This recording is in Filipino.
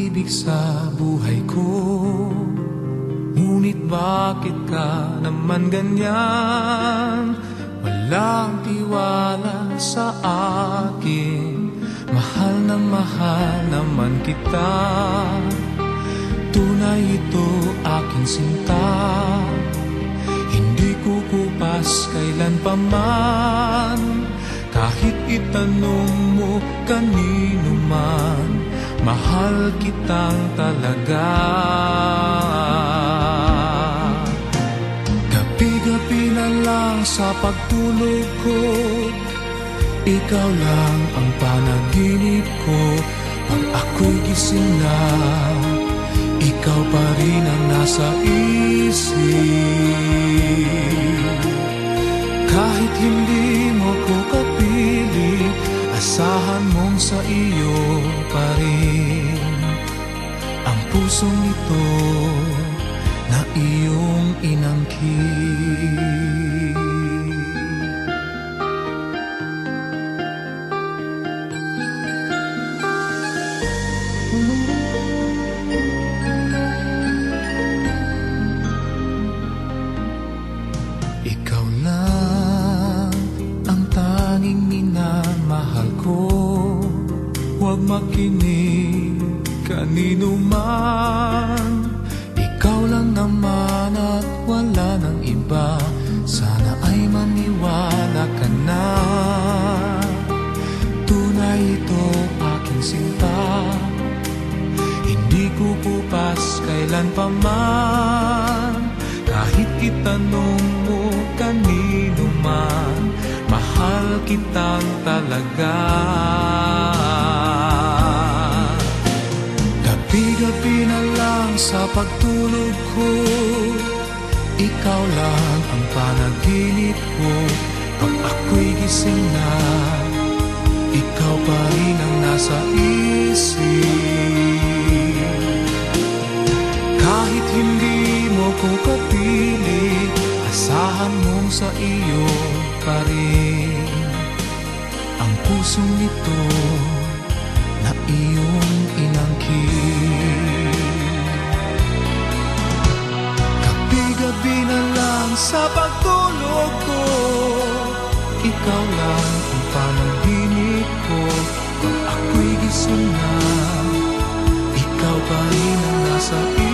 pag-ibig sa buhay ko. Ngunit bakit ka naman ganyan? Walang tiwala sa akin. Mahal naman kita. Tunay ito aking sinta. Hindi kukupas kailan pa man. Kahit itanong mo kanino man, mahal kitang talaga. Gabi-gabi na lang sa pagtulog ko, ikaw lang ang panaginip ko. Pag ako'y gising na, ikaw pa rin ang nasa isip. Kahit hindi mo ko kapiling, asahan mong sa iyo pa rin ang pusong ito na iyong inangkin. Ikaw lang ang tanging minamahal ko. Huwag makinig kanino man. Ikaw lang naman at wala nang iba. Sana ay maniwala ka na. Tunay ito aking sinta. Hindi kukupas kailan pa man. Kahit itanong mo kanino man, mahal kitang talaga. Gabi-gabi na lang sa pagtulog ko, ikaw lang ang panaginip ko. Pag ako'y gising na, ikaw pa rin ang nasa isip. Kahit hindi mo ko kapiling, asahan mong sa iyo pa rin ang pusong ito na iyong inangkin. Gabi-gabi na lang sa pagtulog ko, ikaw lang ang panaginip ko. Pag ako'y gising na, ikaw pa rin ang nasa iyo.